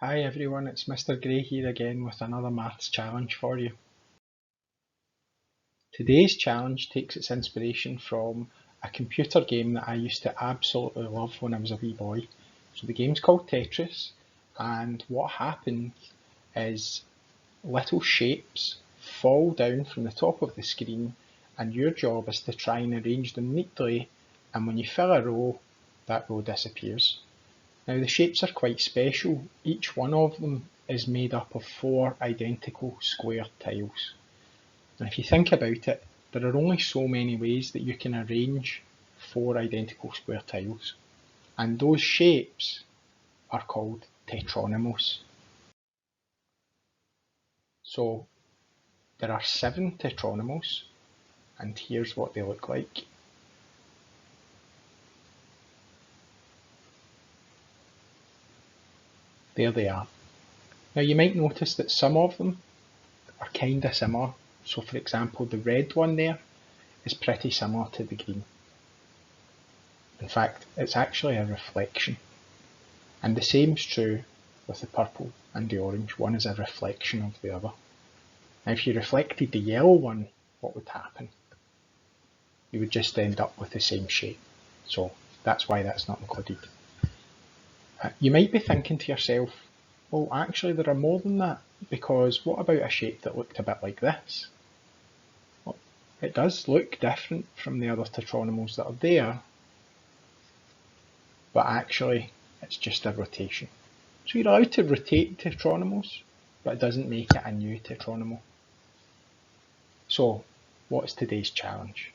Hi everyone, it's Mr. Gray here again with another maths challenge for you. Today's challenge takes its inspiration from a computer game that I used to absolutely love when I was a wee boy. So the game's called Tetris, and what happens is little shapes fall down from the top of the screen, and your job is to try and arrange them neatly, and when you fill a row, that row disappears. Now the shapes are quite special. Each one of them is made up of 4 identical square tiles. And if you think about it, there are only so many ways that you can arrange 4 identical square tiles. And those shapes are called Tetronimoes. So there are 7 Tetronimoes, and here's what they look like. There they are. Now you might notice that some of them are kind of similar. So for example, the red one there is pretty similar to the green. In fact, it's actually a reflection. And the same is true with the purple and the orange. One is a reflection of the other. Now if you reflected the yellow one, what would happen? You would just end up with the same shape. So that's why that's not included. You might be thinking to yourself, well actually there are more than that, because what about a shape that looked a bit like this? Well, it does look different from the other Tetronimoes that are there, but actually it's just a rotation. So you're allowed to rotate Tetronimoes, but it doesn't make it a new Tetronimo. So what's today's challenge?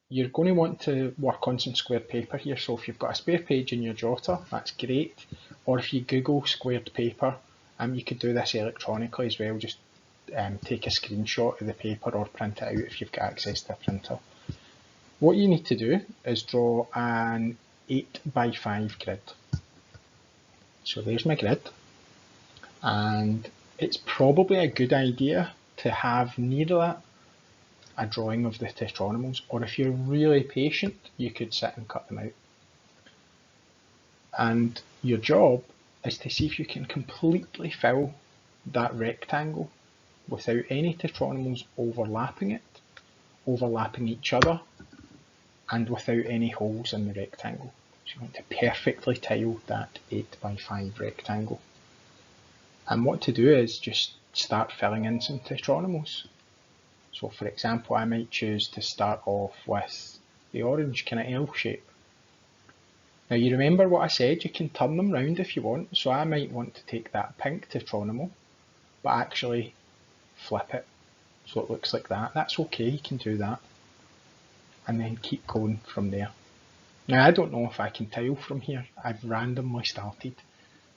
You're going to want to work on some squared paper here, so if you've got a spare page in your jotter, that's great. Or if you Google squared paper, you could do this electronically as well, just take a screenshot of the paper or print it out if you've got access to a printer. What you need to do is draw an 8x5 grid. So there's my grid, and it's probably a good idea to have near that a drawing of the Tetronimoes, or if you're really patient, you could sit and cut them out. And your job is to see if you can completely fill that rectangle without any Tetronimoes overlapping it, overlapping each other, and without any holes in the rectangle. So you want to perfectly tile that 8x5 rectangle. And what to do is just start filling in some Tetronimoes. So for example, I might choose to start off with the orange kind of L shape. Now you remember what I said, you can turn them round if you want, so I might want to take that pink Tetronimo, but actually flip it so it looks like that. That's okay, you can do that. And then keep going from there. Now I don't know if I can tile from here, I've randomly started.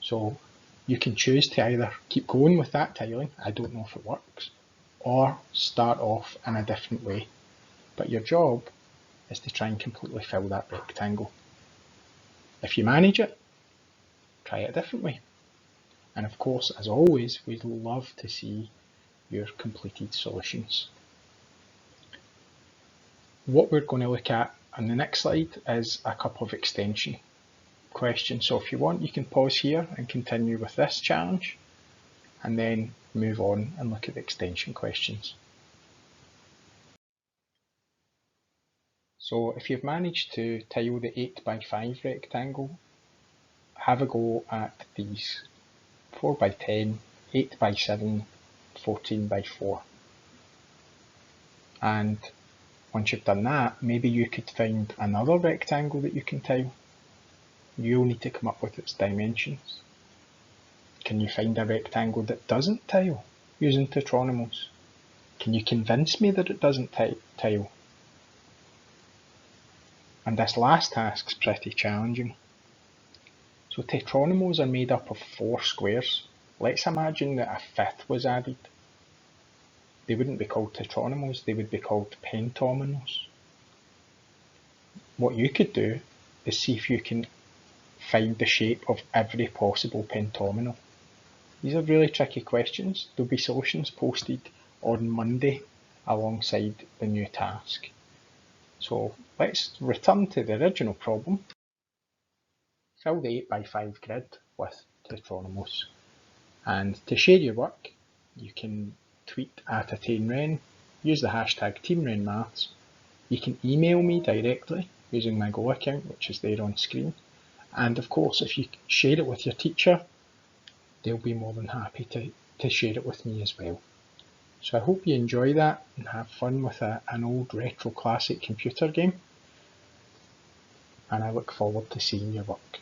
So you can choose to either keep going with that tiling, I don't know if it works, or start off in a different way. But your job is to try and completely fill that rectangle. If you manage it, try it a different way. And of course, as always, we'd love to see your completed solutions. What we're going to look at on the next slide is a couple of extension questions. So if you want, you can pause here and continue with this challenge, and then move on and look at the extension questions. So if you've managed to tile the 8x5 rectangle, have a go at these 4x10, 8x7, 14x4. And once you've done that, maybe you could find another rectangle that you can tile. You'll need to come up with its dimensions. Can you find a rectangle that doesn't tile using Tetronimoes? Can you convince me that it doesn't tile? And this last task's pretty challenging. So Tetronimoes are made up of 4 squares. Let's imagine that a 5th was added. They wouldn't be called Tetronimoes, they would be called pentominoes. What you could do is see if you can find the shape of every possible pentomino. These are really tricky questions. There'll be solutions posted on Monday alongside the new task. So let's return to the original problem. fill the 8x5 grid with Tetronimoes. And to share your work, you can tweet at @AttainRen, use the hashtag TeamRenMaths. You can email me directly using my Go account, which is there on screen. And of course, if you share it with your teacher, they'll be more than happy to share it with me as well. So I hope you enjoy that and have fun with an old retro classic computer game. And I look forward to seeing your work.